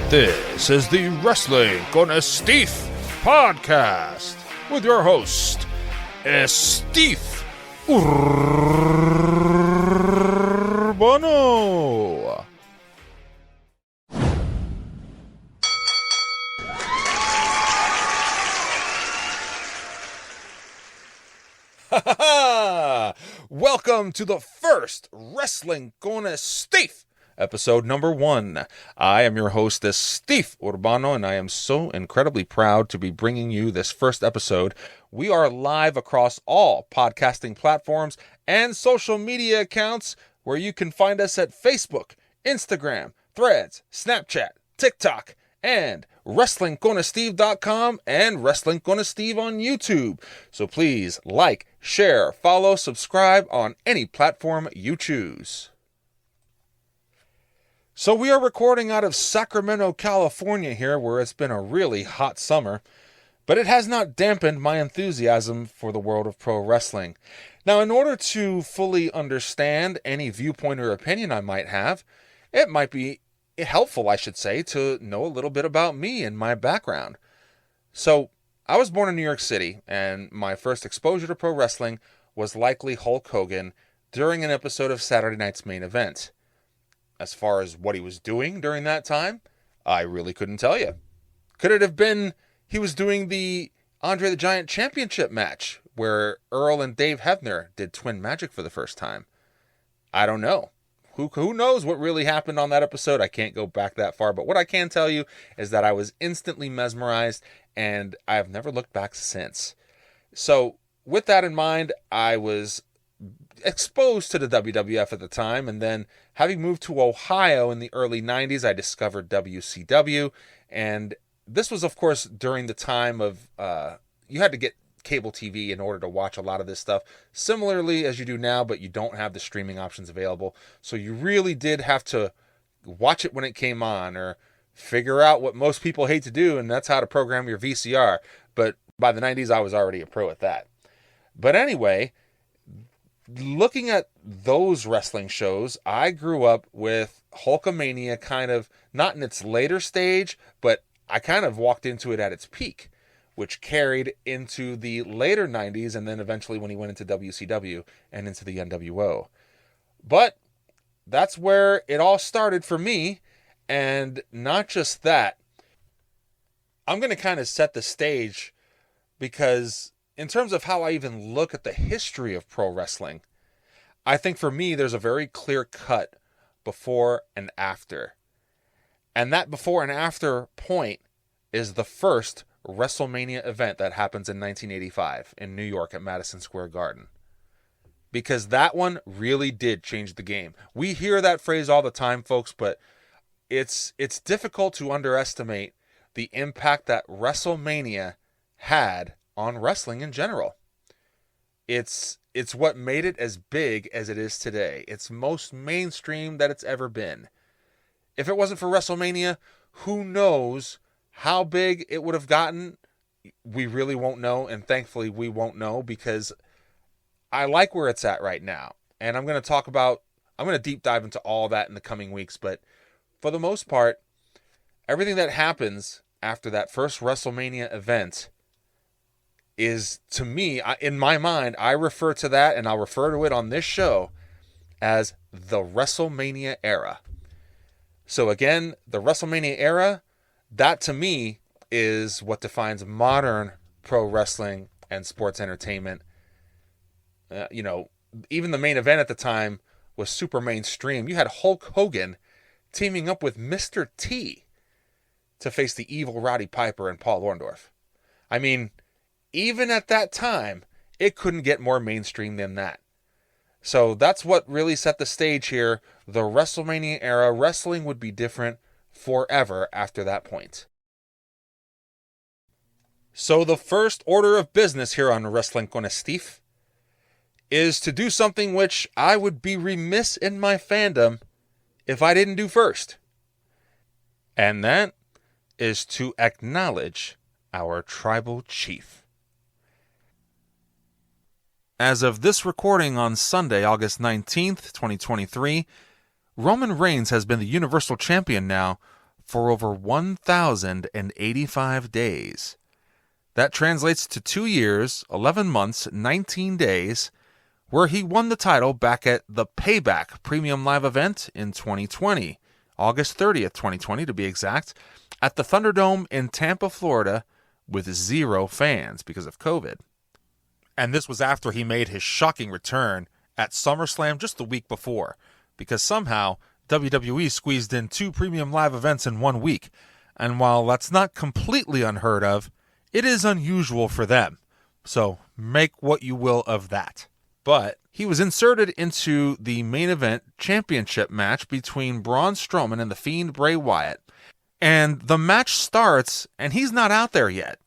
This is the WrestlingConEsteef podcast with your host, Esteef Urbano. Welcome to the first WrestlingConEsteef episode number 1. I am your host, Esteef Urbano, and I am so incredibly proud to be bringing you this first episode. We are live across all podcasting platforms and social media accounts where you can find us at Facebook, Instagram, Threads, Snapchat, TikTok, and WrestlingConEsteef.com and WrestlingConEsteef on YouTube. So please like, share, follow, subscribe on any platform you choose. So we are recording out of Sacramento, California here, where it's been a really hot summer, but it has not dampened my enthusiasm for the world of pro wrestling. Now, in order to fully understand any viewpoint or opinion I might have, it might be helpful, I should say, to know a little bit about me and my background. So, I was born in New York City, and my first exposure to pro wrestling was likely Hulk Hogan during an episode of Saturday Night's Main Event. As far as what he was doing during that time, I really couldn't tell you. Could it have been he was doing the Andre the Giant Championship match where Earl and Dave Hebner did twin magic for the first time? I don't know. Who knows what really happened on that episode? I can't go back that far, but what I can tell you is that I was instantly mesmerized, and I have never looked back since. So, with that in mind, I was exposed to the WWF at the time, and then having moved to Ohio in the early 90s, I discovered WCW, and this was, of course, during the time of, you had to get cable TV in order to watch a lot of this stuff, similarly as you do now, but you don't have the streaming options available, so you really did have to watch it when it came on, or figure out what most people hate to do, and that's how to program your VCR, but by the 90s, I was already a pro at that. But anyway, looking at those wrestling shows, I grew up with Hulkamania kind of, not in its later stage, but I kind of walked into it at its peak, which carried into the later 90s, and then eventually when he went into WCW and into the NWO. But that's where it all started for me, and not just that. I'm going to kind of set the stage, because in terms of how I even look at the history of pro wrestling, I think for me there's a very clear cut before and after. And that before and after point is the first WrestleMania event that happens in 1985 in New York at Madison Square Garden. Because that one really did change the game. We hear that phrase all the time, folks, but it's difficult to underestimate the impact that WrestleMania had on wrestling in general. It's what made it as big as it is today. It's most mainstream that it's ever been. If it wasn't for WrestleMania, who knows how big it would have gotten? We really won't know, and thankfully we won't know, because I like where it's at right now. And I'm going to deep dive into all that in the coming weeks, but for the most part, everything that happens after that first WrestleMania event is, to me, in my mind, I refer to that, and I'll refer to it on this show, as the WrestleMania Era. So again, the WrestleMania Era, that to me is what defines modern pro wrestling and sports entertainment. Even the main event at the time was super mainstream. You had Hulk Hogan teaming up with Mr. T to face the evil Roddy Piper and Paul Orndorff. I mean, even at that time, it couldn't get more mainstream than that. So that's what really set the stage here. The WrestleMania era, wrestling would be different forever after that point. So the first order of business here on WrestlingConEsteef is to do something which I would be remiss in my fandom if I didn't do first. And that is to acknowledge our tribal chief. As of this recording on Sunday, August 19th, 2023, Roman Reigns has been the Universal Champion now for over 1,085 days. That translates to 2 years, 11 months, 19 days, where he won the title back at the Payback Premium Live event in 2020, August 30th, 2020 to be exact, at the Thunderdome in Tampa, Florida, with 0 fans because of COVID. And this was after he made his shocking return at SummerSlam just the week before, because somehow WWE squeezed in 2 Premium Live events in 1 week. And while that's not completely unheard of, it is unusual for them. So make what you will of that. But he was inserted into the main event championship match between Braun Strowman and The Fiend Bray Wyatt. And the match starts, and he's not out there yet.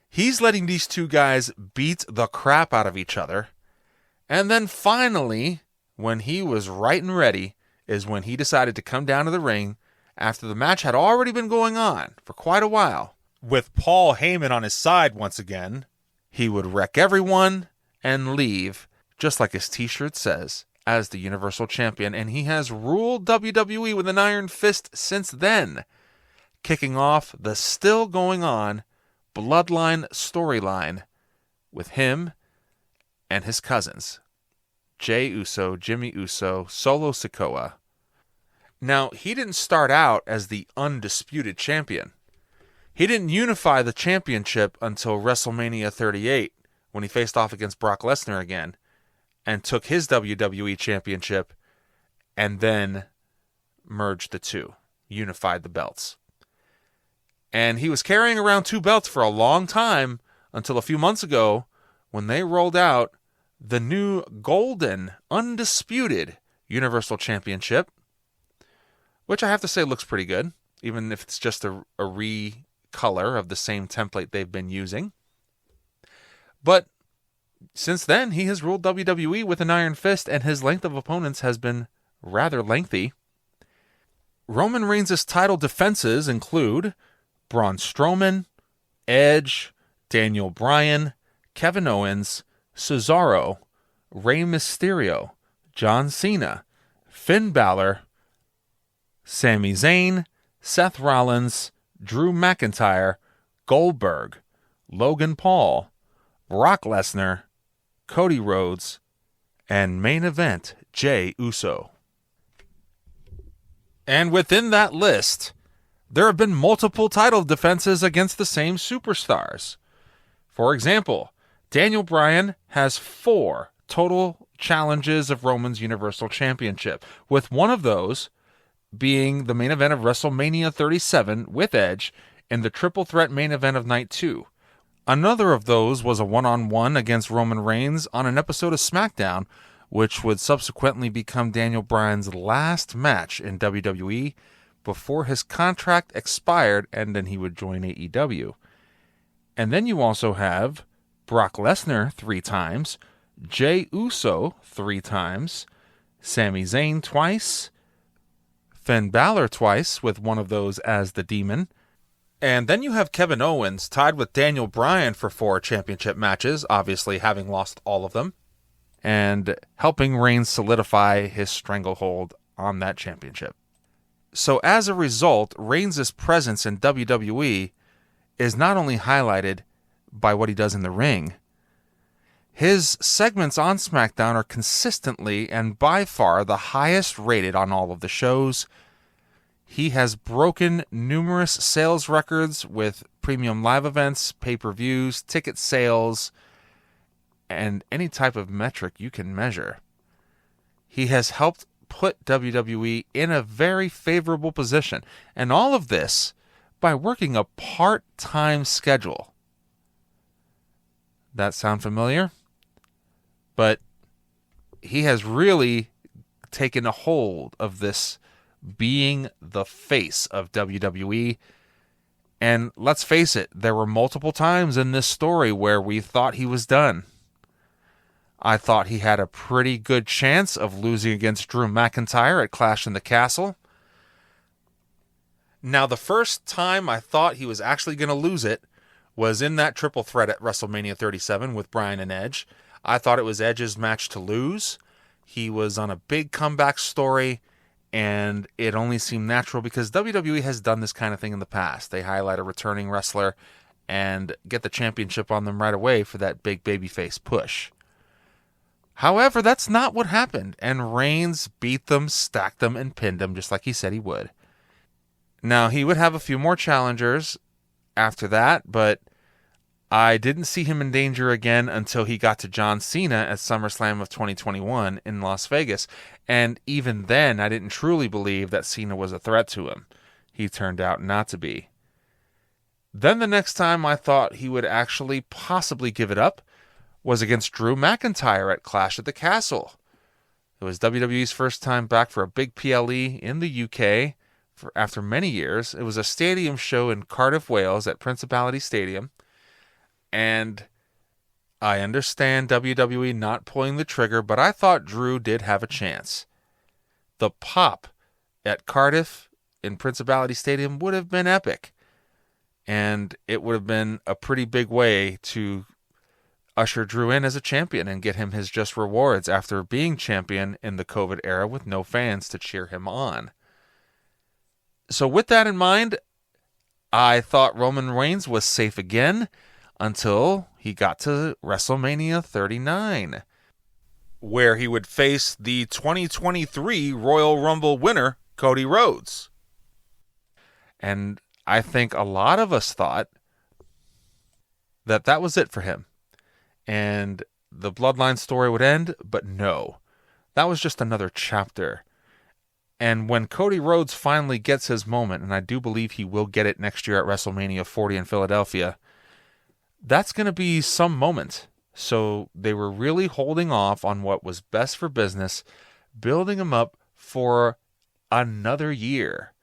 He's letting these 2 guys beat the crap out of each other. And then finally, when he was right and ready, is when he decided to come down to the ring after the match had already been going on for quite a while. With Paul Heyman on his side once again, he would wreck everyone and leave, just like his t-shirt says, as the Universal Champion. And he has ruled WWE with an iron fist since then, kicking off the still going on Bloodline storyline with him and his cousins, Jey Uso, Jimmy Uso, Solo Sikoa. Now, he didn't start out as the undisputed champion. He didn't unify the championship until WrestleMania 38, when he faced off against Brock Lesnar again, and took his WWE championship, and then merged the 2, unified the belts. And he was carrying around 2 belts for a long time, until a few months ago, when they rolled out the new golden, undisputed Universal Championship, which I have to say looks pretty good, even if it's just a recolor of the same template they've been using. But since then, he has ruled WWE with an iron fist, and his length of opponents has been rather lengthy. Roman Reigns' title defenses include Braun Strowman, Edge, Daniel Bryan, Kevin Owens, Cesaro, Rey Mysterio, John Cena, Finn Balor, Sami Zayn, Seth Rollins, Drew McIntyre, Goldberg, Logan Paul, Brock Lesnar, Cody Rhodes, and main event Jey Uso. And within that list, there have been multiple title defenses against the same superstars. For example, Daniel Bryan has 4 total challenges of Roman's Universal Championship, with one of those being the main event of WrestleMania 37 with Edge in the triple threat main event of Night 2. Another of those was a one-on-one against Roman Reigns on an episode of SmackDown, which would subsequently become Daniel Bryan's last match in WWE before his contract expired, and then he would join AEW. And then you also have Brock Lesnar 3 times, Jey Uso 3 times, Sami Zayn twice, Finn Balor twice, with one of those as the Demon. And then you have Kevin Owens tied with Daniel Bryan for 4 championship matches, obviously having lost all of them, and helping Reigns solidify his stranglehold on that championship. So as a result, Reigns' presence in WWE is not only highlighted by what he does in the ring, his segments on SmackDown are consistently and by far the highest rated on all of the shows. He has broken numerous sales records with premium live events, pay-per-views, ticket sales, and any type of metric you can measure. He has helped put WWE in a very favorable position, and all of this by working a part-time schedule. That sound familiar? But he has really taken a hold of this being the face of WWE. And let's face it, there were multiple times in this story where we thought he was done. I thought he had a pretty good chance of losing against Drew McIntyre at Clash in the Castle. Now, the first time I thought he was actually going to lose it was in that triple threat at WrestleMania 37 with Bryan and Edge. I thought it was Edge's match to lose. He was on a big comeback story, And it only seemed natural because WWE has done this kind of thing in the past. They highlight a returning wrestler and get the championship on them right away for that big babyface push. However, that's not what happened, and Reigns beat them, stacked them, and pinned them just like he said he would. Now, he would have a few more challengers after that, but I didn't see him in danger again until he got to John Cena at SummerSlam of 2021 in Las Vegas, and even then, I didn't truly believe that Cena was a threat to him. He turned out not to be. Then the next time I thought he would actually possibly give it up was against Drew McIntyre at Clash at the Castle. It was WWE's first time back for a big PLE in the UK after many years. It was a stadium show in Cardiff, Wales at Principality Stadium. And I understand WWE not pulling the trigger, but I thought Drew did have a chance. The pop at Cardiff in Principality Stadium would have been epic. And it would have been a pretty big way to usher Drew in as a champion and get him his just rewards after being champion in the COVID era with no fans to cheer him on. So with that in mind, I thought Roman Reigns was safe again until he got to WrestleMania 39, where he would face the 2023 Royal Rumble winner, Cody Rhodes. And I think a lot of us thought that that was it for him, and the Bloodline story would end, but no. That was just another chapter. And when Cody Rhodes finally gets his moment, and I do believe he will get it next year at WrestleMania 40 in Philadelphia, that's going to be some moment. So they were really holding off on what was best for business, building him up for another year,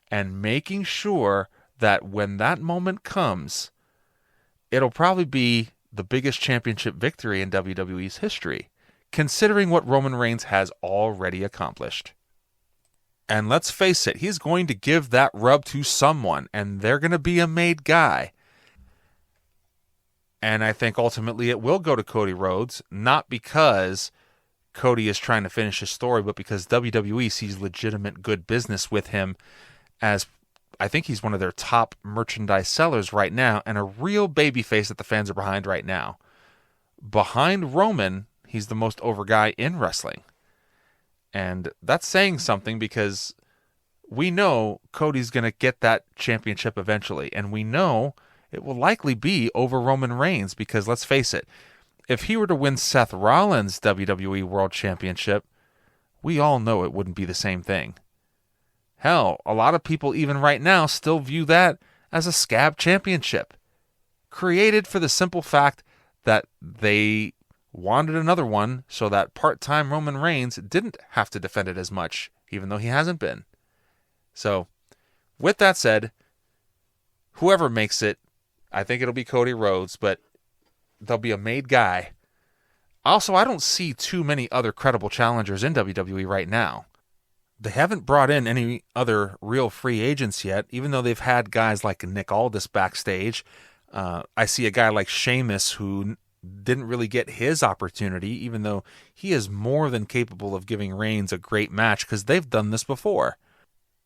and making sure that when that moment comes, it'll probably be the biggest championship victory in WWE's history, considering what Roman Reigns has already accomplished. And let's face it, he's going to give that rub to someone, and they're going to be a made guy. And I think ultimately it will go to Cody Rhodes, not because Cody is trying to finish his story, but because WWE sees legitimate good business with him, as I think he's one of their top merchandise sellers right now, and a real babyface that the fans are behind right now. Behind Roman, he's the most over guy in wrestling. And that's saying something, because we know Cody's going to get that championship eventually, and we know it will likely be over Roman Reigns, because let's face it, if he were to win Seth Rollins' WWE World Championship, we all know it wouldn't be the same thing. Hell, a lot of people even right now still view that as a scab championship, created for the simple fact that they wanted another one so that part-time Roman Reigns didn't have to defend it as much, even though he hasn't been. So, with that said, whoever makes it, I think it'll be Cody Rhodes, but there'll be a made guy. Also, I don't see too many other credible challengers in WWE right now. They haven't brought in any other real free agents yet, even though they've had guys like Nick Aldis backstage. I see a guy like Sheamus who didn't really get his opportunity, even though he is more than capable of giving Reigns a great match, because they've done this before.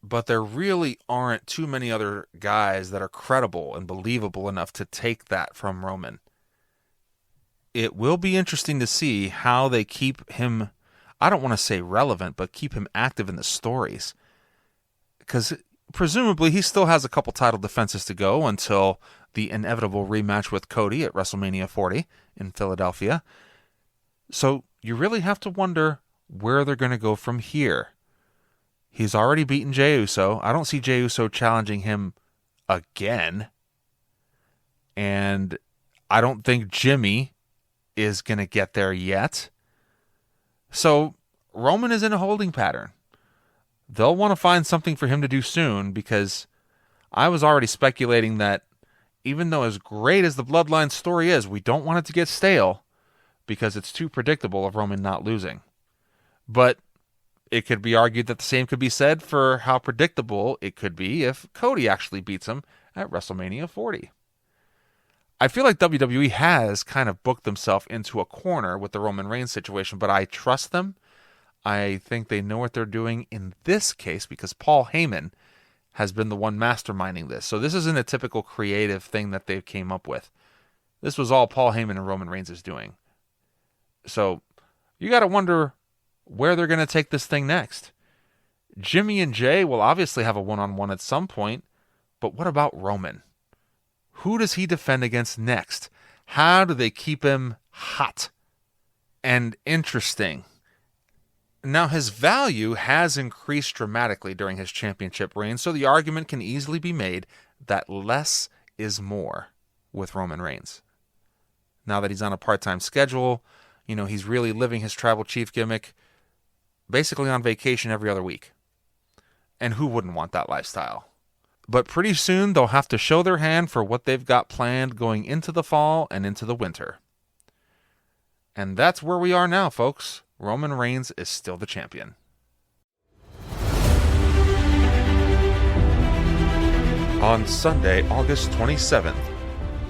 But there really aren't too many other guys that are credible and believable enough to take that from Roman. It will be interesting to see how they keep him, I don't want to say relevant, but keep him active in the stories. Because presumably he still has a couple title defenses to go until the inevitable rematch with Cody at WrestleMania 40 in Philadelphia. So you really have to wonder where they're going to go from here. He's already beaten Jey Uso. I don't see Jey Uso challenging him again. And I don't think Jimmy is going to get there yet. So Roman is in a holding pattern. They'll want to find something for him to do soon, because I was already speculating that even though as great as the Bloodline story is, we don't want it to get stale, because it's too predictable of Roman not losing. But it could be argued that the same could be said for how predictable it could be if Cody actually beats him at WrestleMania 40. I feel like WWE has kind of booked themselves into a corner with the Roman Reigns situation, but I trust them. I think they know what they're doing in this case because Paul Heyman has been the one masterminding this. So this isn't a typical creative thing that they came up with. This was all Paul Heyman and Roman Reigns is doing. So you got to wonder where they're going to take this thing next. Jimmy and Jay will obviously have a one-on-one at some point, but what about Roman? Who does he defend against next? How do they keep him hot and interesting? Now, his value has increased dramatically during his championship reign, so the argument can easily be made that less is more with Roman Reigns. Now that he's on a part-time schedule, he's really living his tribal chief gimmick, basically on vacation every other week. And who wouldn't want that lifestyle? But pretty soon, they'll have to show their hand for what they've got planned going into the fall and into the winter. And that's where we are now, folks. Roman Reigns is still the champion. On Sunday, August 27th,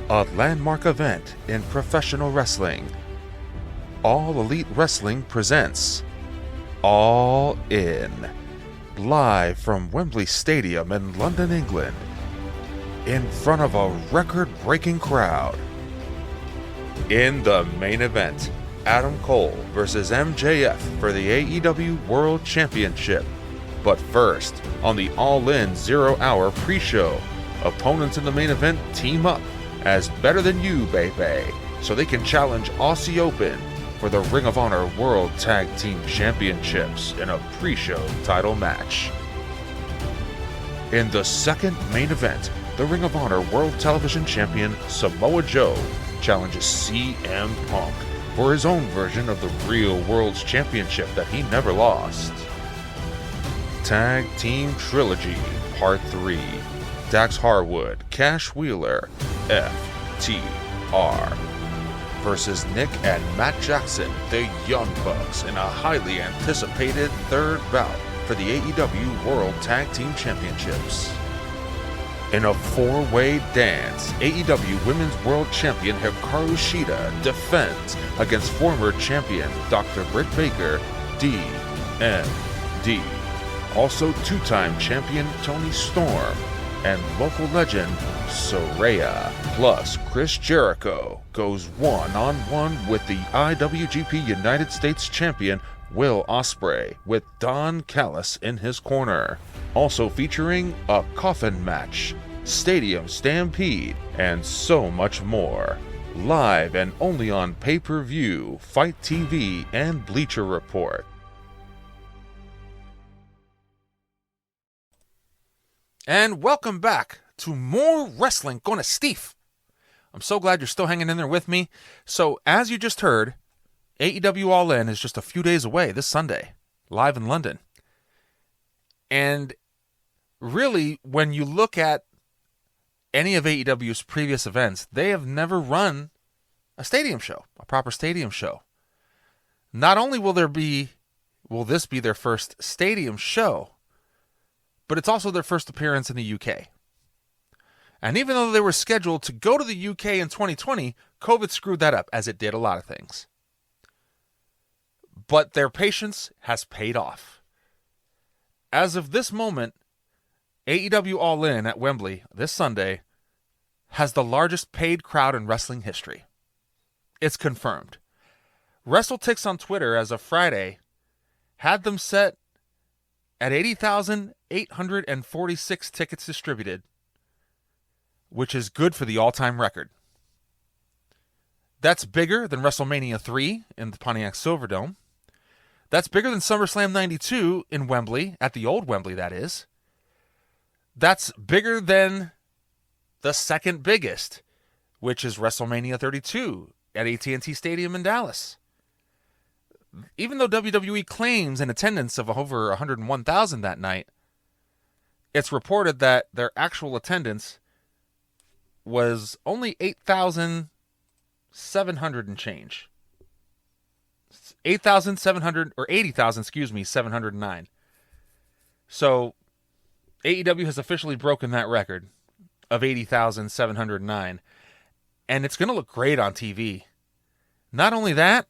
a landmark event in professional wrestling. All Elite Wrestling presents All In. Live from Wembley Stadium in London, England. In front of a record-breaking crowd. In the main event, Adam Cole versus MJF for the AEW World Championship. But first, on the All In 0 Hour pre-show, opponents in the main event team up as Better Than You, baby, so they can challenge Aussie Open for the Ring of Honor World Tag Team Championships in a pre-show title match. In the second main event, the Ring of Honor World Television Champion Samoa Joe challenges CM Punk for his own version of the real World's Championship that he never lost. Tag Team Trilogy Part 3. Dax Harwood, Cash Wheeler, FTR versus Nick and Matt Jackson, the Young Bucks, in a highly anticipated third bout for the AEW World Tag Team Championships. In a four-way dance, AEW Women's World Champion Hikaru Shida defends against former champion Dr. Britt Baker, DMD. Also two-time champion Toni Storm and local legend Saraya. Plus, Chris Jericho goes one-on-one with the IWGP United States Champion Will Ospreay with Don Callis in his corner. Also featuring a coffin match, stadium stampede, and so much more. Live and only on pay-per-view, Fight TV, and Bleacher Report. And welcome back to more WrestlingConEsteef. I'm so glad you're still hanging in there with me. So, as you just heard, AEW All In is just a few days away this Sunday, live in London. And really, when you look at any of AEW's previous events, they have never run a stadium show, a proper stadium show. Not only will this be their first stadium show, but it's also their first appearance in the UK. And even though they were scheduled to go to the UK in 2020, COVID screwed that up, as it did a lot of things. But their patience has paid off. As of this moment, AEW All In at Wembley this Sunday has the largest paid crowd in wrestling history. It's confirmed. WrestleTix on Twitter as of Friday had them set at 80,846 tickets distributed, which is good for the all-time record. That's bigger than WrestleMania 3 in the Pontiac Silverdome. That's bigger than SummerSlam 92 in Wembley, at the old Wembley, that is. That's bigger than the second biggest, which is WrestleMania 32 at AT&T Stadium in Dallas. Even though WWE claims an attendance of over 101,000 that night, it's reported that their actual attendance was only 8,700 and change. 8,700 or 80,000, 709. So AEW has officially broken that record of 80,709, and it's going to look great on TV. Not only that,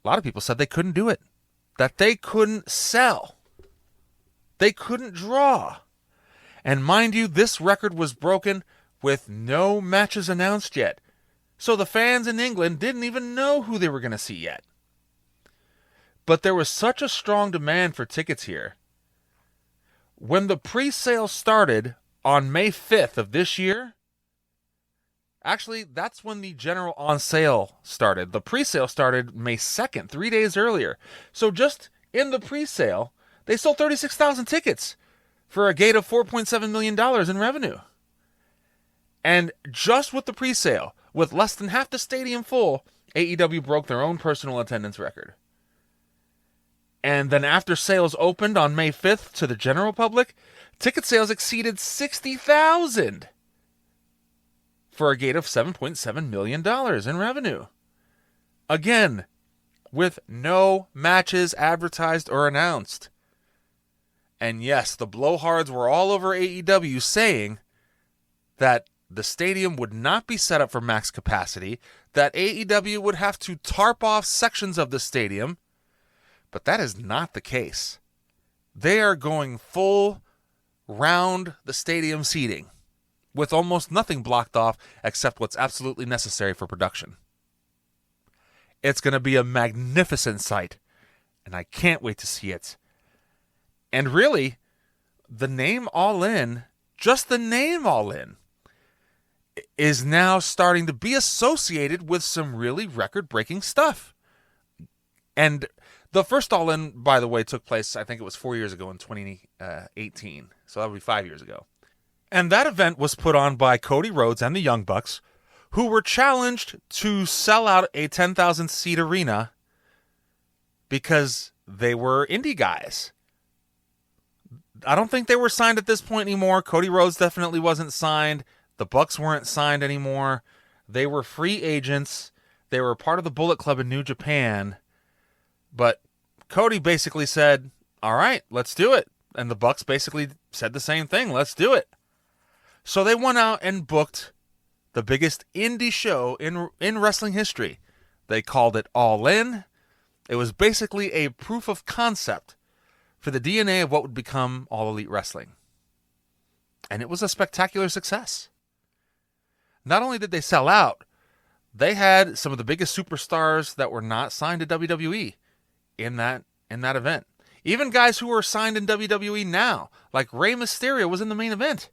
a lot of people said they couldn't do it that they couldn't sell. They couldn't draw. And mind you, this record was broken with no matches announced yet. So the fans in England didn't even know who they were going to see yet. But there was such a strong demand for tickets here. When the pre-sale started on May 5th of this year, actually, that's when the general on sale started. The pre-sale started May 2nd, 3 days earlier. So just in the pre-sale, they sold 36,000 tickets for a gate of $4.7 million in revenue. And just with the pre-sale, with less than half the stadium full, AEW broke their own personal attendance record. And then after sales opened on May 5th to the general public, ticket sales exceeded 60,000 for a gate of $7.7 million in revenue. Again, with no matches advertised or announced. And yes, the blowhards were all over AEW saying that the stadium would not be set up for max capacity, that AEW would have to tarp off sections of the stadium, but that is not the case. They are going full round the stadium seating, with almost nothing blocked off except what's absolutely necessary for production. It's going to be a magnificent sight, and I can't wait to see it. And really, the name All In, just the name All In, is now starting to be associated with some really record-breaking stuff. And the first All In, by the way, took place, I think it was 4 years ago in 2018. So that would be 5 years ago. And that event was put on by Cody Rhodes and the Young Bucks, who were challenged to sell out a 10,000-seat arena because they were indie guys. I don't think they were signed at this point anymore. Cody Rhodes definitely wasn't signed. The Bucks weren't signed anymore. They were free agents. They were part of the Bullet Club in New Japan. But Cody basically said, all right, let's do it. And the Bucks basically said the same thing, let's do it. So they went out and booked the biggest indie show in wrestling history. They called it All In. It was basically a proof of concept for the DNA of what would become All Elite Wrestling. And it was a spectacular success. Not only did they sell out, they had some of the biggest superstars that were not signed to WWE in that event. Even guys who are signed in WWE now, like Rey Mysterio, was in the main event.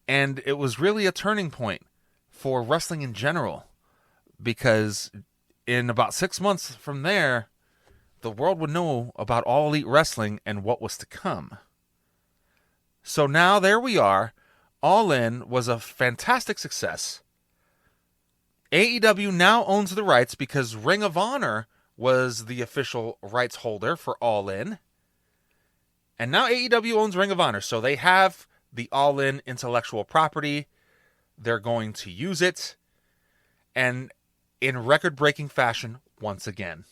And it was really a turning point for wrestling in general, because in about 6 months from there, the world would know about All Elite Wrestling and what was to come. So now there we are. All In was a fantastic success. AEW now owns the rights because Ring of Honor was the official rights holder for All In. And now AEW owns Ring of Honor, so they have the All In intellectual property. They're going to use it, and in record-breaking fashion once again.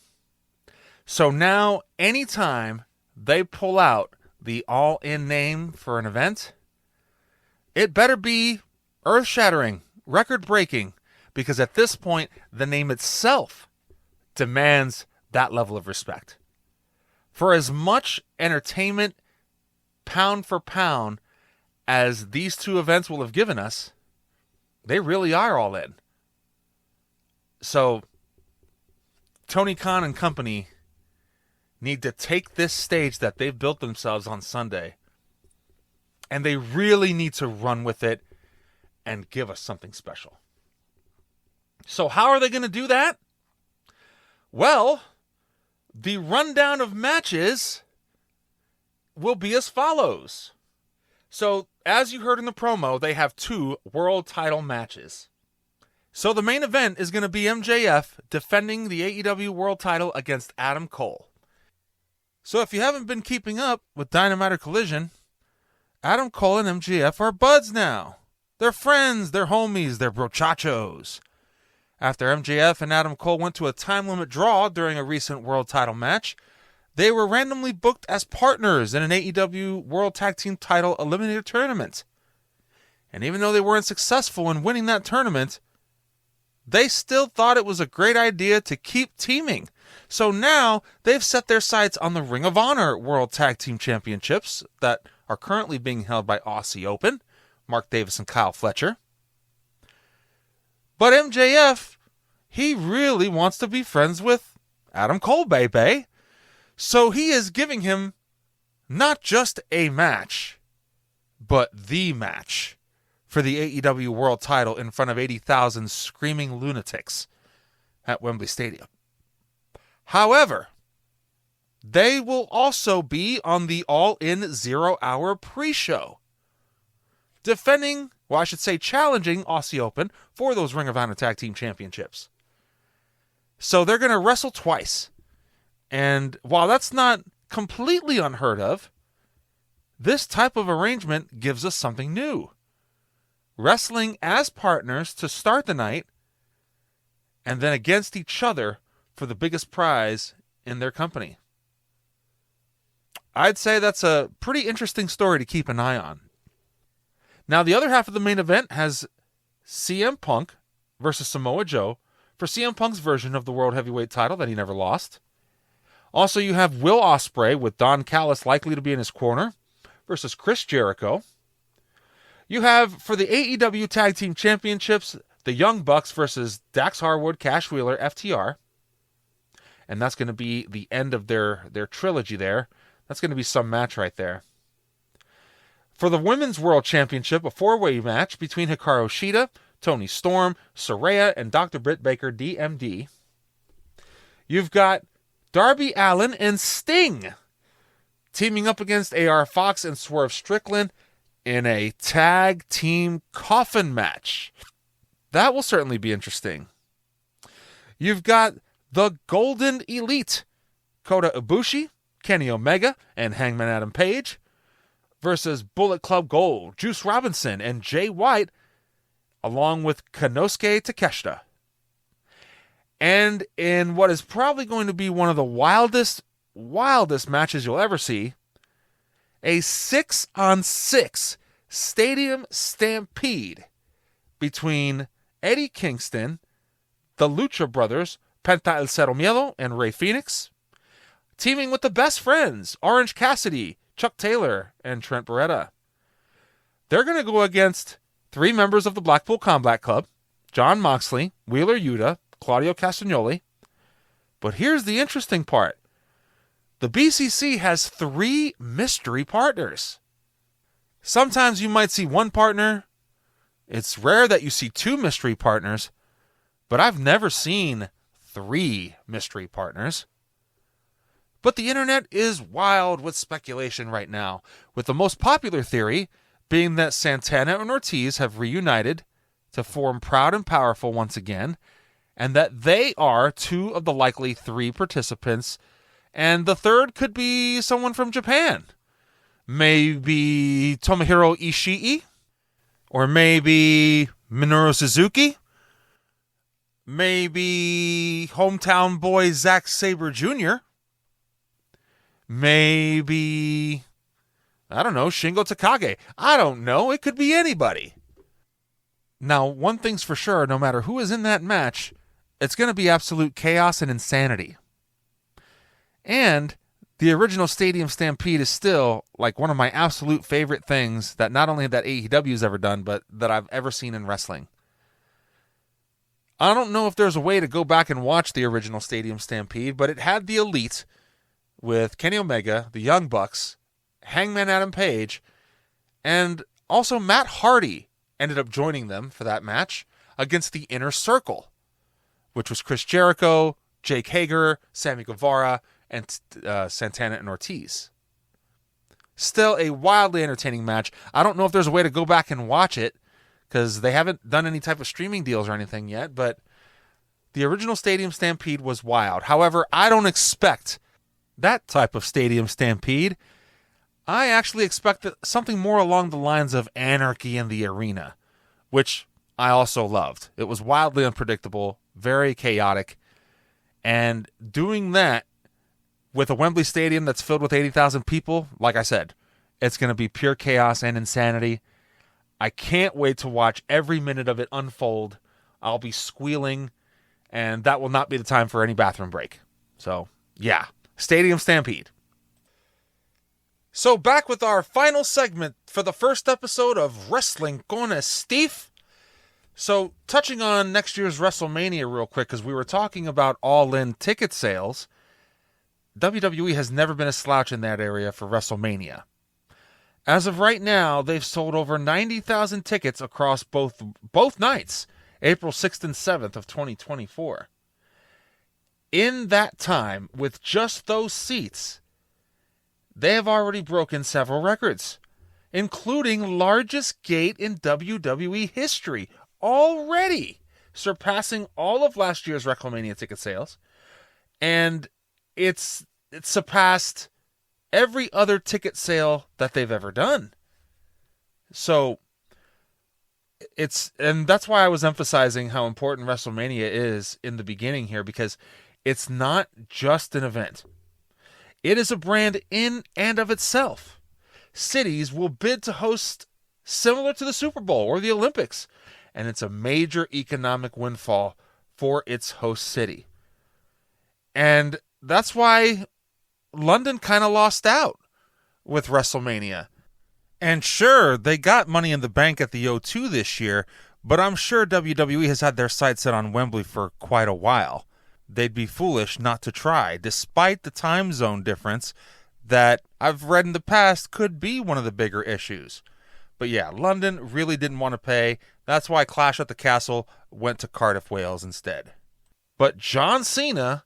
So now, anytime they pull out the All In name for an event, it better be earth-shattering, record-breaking, because at this point, the name itself demands that level of respect. For as much entertainment, pound for pound, as these two events will have given us, they really are All In. So, Tony Khan and company need to take this stage that they've built themselves on Sunday, and they really need to run with it and give us something special. So how are they going to do that? Well, the rundown of matches will be as follows. So, as you heard in the promo, they have 2 world title matches. So the main event is going to be MJF defending the AEW world title against Adam Cole. So if you haven't been keeping up with Dynamite or Collision, Adam Cole and MJF are buds now. They're friends, they're homies, they're brochachos. After MJF and Adam Cole went to a time limit draw during a recent world title match, they were randomly booked as partners in an AEW World Tag Team Title Eliminator Tournament. And even though they weren't successful in winning that tournament, they still thought it was a great idea to keep teaming. So now they've set their sights on the Ring of Honor World Tag Team Championships that are currently being held by Aussie Open, Mark Davis and Kyle Fletcher. But MJF, he really wants to be friends with Adam Cole, baby. So he is giving him not just a match, but the match for the AEW World title in front of 80,000 screaming lunatics at Wembley Stadium. However, they will also be on the All-In 0 Hour pre-show, challenging Aussie Open for those Ring of Honor Tag Team Championships. So they're going to wrestle twice. And while that's not completely unheard of, this type of arrangement gives us something new. Wrestling as partners to start the night, and then against each other for the biggest prize in their company. I'd say that's a pretty interesting story to keep an eye on. Now, the other half of the main event has CM Punk versus Samoa Joe for CM Punk's version of the World Heavyweight title that he never lost. Also, you have Will Ospreay with Don Callis likely to be in his corner versus Chris Jericho. You have, for the AEW Tag Team Championships, the Young Bucks versus Dax Harwood, Cash Wheeler, FTR. And that's going to be the end of their trilogy there. That's going to be some match right there. For the Women's World Championship, a four-way match between Hikaru Shida, Toni Storm, Saraya, and Dr. Britt Baker, DMD. You've got Darby Allin and Sting teaming up against AR Fox and Swerve Strickland in a tag team coffin match. That will certainly be interesting. You've got the Golden Elite, Kota Ibushi, Kenny Omega, and Hangman Adam Page versus Bullet Club Gold, Juice Robinson, and Jay White, along with Konosuke Takeshita. And in what is probably going to be one of the wildest matches you'll ever see, a 6-on-6 stadium stampede between Eddie Kingston, the Lucha Brothers, Penta El Cero Miedo, and Rey Fenix, teaming with the Best Friends, Orange Cassidy, Chuck Taylor, and Trent Beretta. They're going to go against 3 members of the Blackpool Combat Club, Jon Moxley, Wheeler Yuta, Claudio Castagnoli. But here's the interesting part. The BCC has 3 mystery partners. Sometimes you might see one partner. It's rare that you see 2 mystery partners, but I've never seen 3 mystery partners. But the internet is wild with speculation right now, with the most popular theory being that Santana and Ortiz have reunited to form Proud and Powerful once again, and that they are 2 of the likely 3 participants, and the third could be someone from Japan. Maybe Tomohiro Ishii, or maybe Minoru Suzuki, maybe hometown boy Zack Sabre Jr., maybe, I don't know, Shingo Takagi. I don't know. It could be anybody. Now, one thing's for sure, no matter who is in that match, it's going to be absolute chaos and insanity. And the original Stadium Stampede is still like one of my absolute favorite things that not only that AEW has ever done, but that I've ever seen in wrestling. I don't know if there's a way to go back and watch the original Stadium Stampede, but it had the Elite with Kenny Omega, the Young Bucks, Hangman Adam Page, and also Matt Hardy ended up joining them for that match against the Inner Circle, which was Chris Jericho, Jake Hager, Sammy Guevara, and Santana and Ortiz. Still a wildly entertaining match. I don't know if there's a way to go back and watch it, because they haven't done any type of streaming deals or anything yet, but the original Stadium Stampede was wild. However, I don't expect that type of Stadium Stampede. I actually expect something more along the lines of Anarchy in the Arena, which I also loved. It was wildly unpredictable, very chaotic, and doing that with a Wembley Stadium that's filled with 80,000 people, like I said, it's going to be pure chaos and insanity. I can't wait to watch every minute of it unfold. I'll be squealing, and that will not be the time for any bathroom break. So, yeah, Stadium Stampede. So back with our final segment for the first episode of WrestlingConEsteef. So touching on next year's WrestleMania real quick, because we were talking about all-in ticket sales, WWE has never been a slouch in that area for WrestleMania. As of right now, they've sold over 90,000 tickets across both nights, April 6th and 7th of 2024. In that time, with just those seats, they have already broken several records, including largest gate in WWE history, already surpassing all of last year's WrestleMania ticket sales, and it's surpassed every other ticket sale that they've ever done. So and that's why I was emphasizing how important WrestleMania is in the beginning here, because it's not just an event. It is a brand in and of itself. Cities will bid to host similar to the Super Bowl or the Olympics, and it's a major economic windfall for its host city. And that's why London kind of lost out with WrestleMania. And sure, they got Money in the Bank at the O2 this year, but I'm sure WWE has had their sights set on Wembley for quite a while. They'd be foolish not to try, despite the time zone difference that I've read in the past could be one of the bigger issues. But yeah, London really didn't want to pay. That's why Clash at the Castle went to Cardiff, Wales instead. But John Cena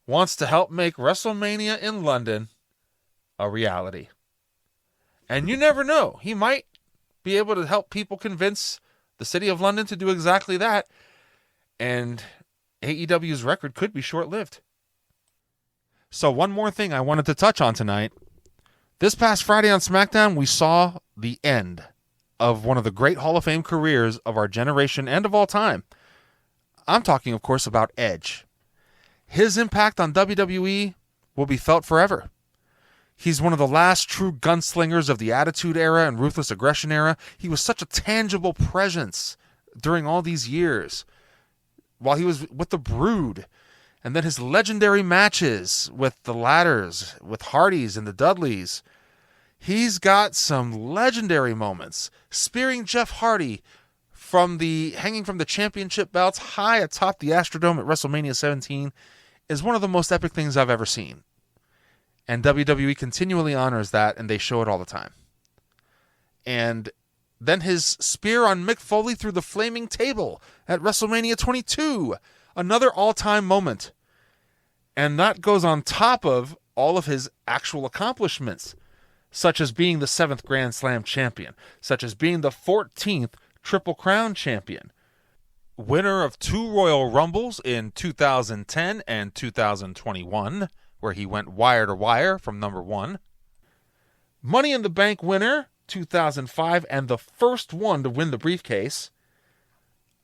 wants to help make WrestleMania in London a reality. And you never know. He might be able to help people convince the city of London to do exactly that. And AEW's record could be short-lived. So one more thing I wanted to touch on tonight. This past Friday on SmackDown, we saw the end of one of the great Hall of Fame careers of our generation and of all time. I'm talking, of course, about Edge. His impact on WWE will be felt forever. He's one of the last true gunslingers of the Attitude Era and Ruthless Aggression Era. He was such a tangible presence during all these years, while he was with the Brood, and then his legendary matches with the Ladders, with Hardys and the Dudleys. He's got some legendary moments, spearing Jeff Hardy hanging from the championship belts high atop the Astrodome at WrestleMania 17 is one of the most epic things I've ever seen. And WWE continually honors that, and they show it all the time. And then his spear on Mick Foley through the flaming table at WrestleMania 22. Another all-time moment. And that goes on top of all of his actual accomplishments, such as being the 7th Grand Slam champion, such as being the 14th Triple Crown champion, winner of 2 Royal Rumbles in 2010 and 2021, where he went wire to wire from number 1, Money in the Bank winner 2005, and the first one to win the briefcase.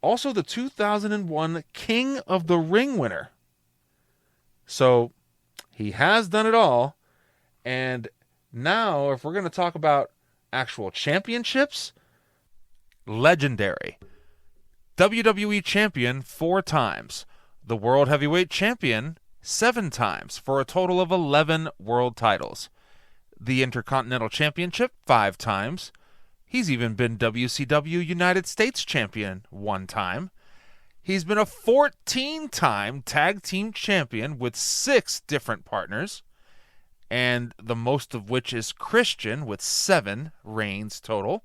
Also the 2001 King of the Ring winner. So he has done it all. And now, if we're going to talk about actual championships, legendary. WWE champion 4 times. The World Heavyweight Champion 7 times, for a total of 11 world titles. The Intercontinental Championship 5 times. He's even been WCW United States Champion 1 time. He's been a 14-time Tag Team Champion with 6 different partners, and the most of which is Christian with 7 reigns total.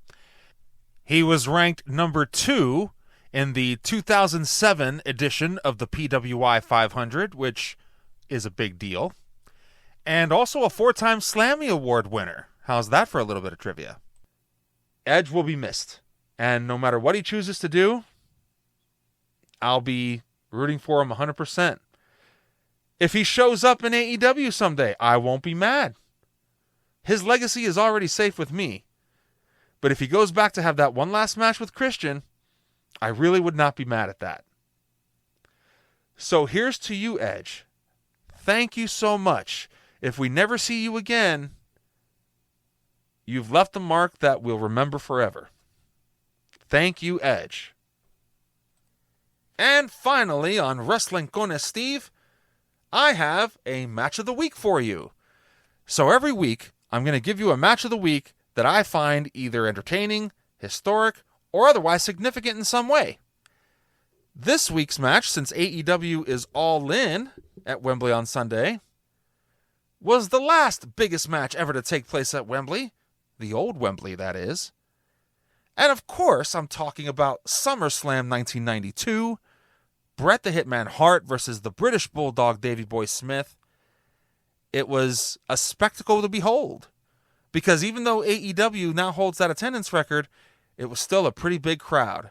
He was ranked number 2 in the 2007 edition of the PWI 500, which is a big deal. And also a 4-time Slammy Award winner. How's that for a little bit of trivia? Edge will be missed. And no matter what he chooses to do, I'll be rooting for him 100%. If he shows up in AEW someday, I won't be mad. His legacy is already safe with me. But if he goes back to have that one last match with Christian, I really would not be mad at that. So here's to you, Edge. Thank you so much. If we never see you again, you've left a mark that we'll remember forever. Thank you, Edge. And finally, on WrestlingConEsteef, I have a match of the week for you. So every week, I'm going to give you a match of the week that I find either entertaining, historic, or otherwise significant in some way. This week's match, since AEW is all in at Wembley on Sunday, was the last biggest match ever to take place at Wembley. The old Wembley, that is. And of course, I'm talking about SummerSlam 1992, Bret the Hitman Hart versus the British Bulldog Davey Boy Smith. It was a spectacle to behold, because even though AEW now holds that attendance record, it was still a pretty big crowd.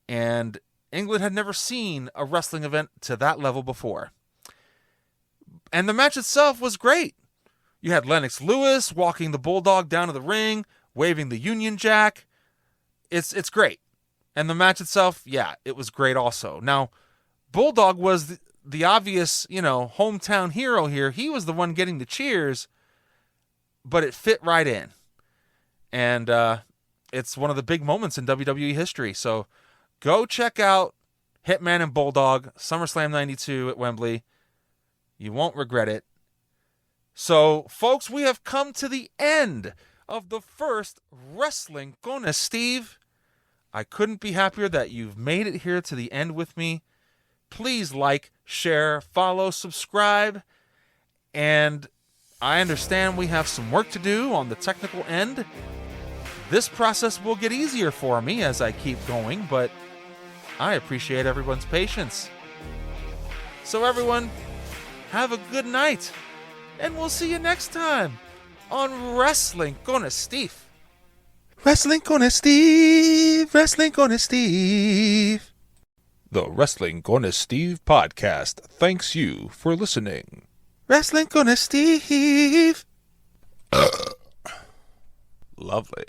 And England had never seen a wrestling event to that level before. And the match itself was great. You had Lennox Lewis walking the Bulldog down to the ring, waving the Union Jack. It's great. And the match itself, yeah, it was great also. Now, Bulldog was the obvious, hometown hero here. He was the one getting the cheers, but it fit right in. And it's one of the big moments in WWE history. So go check out Hitman and Bulldog, SummerSlam 92 at Wembley. You won't regret it. So, folks, we have come to the end of the first WrestlingConEsteef. I couldn't be happier that you've made it here to the end with me. Please like, share, follow, subscribe. And I understand we have some work to do on the technical end. This process will get easier for me as I keep going, but I appreciate everyone's patience. So everyone, have a good night, and we'll see you next time on WrestlingConEsteef. WrestlingConEsteef, WrestlingConEsteef. The WrestlingConEsteef podcast thanks you for listening. WrestlingConEsteef. Lovely.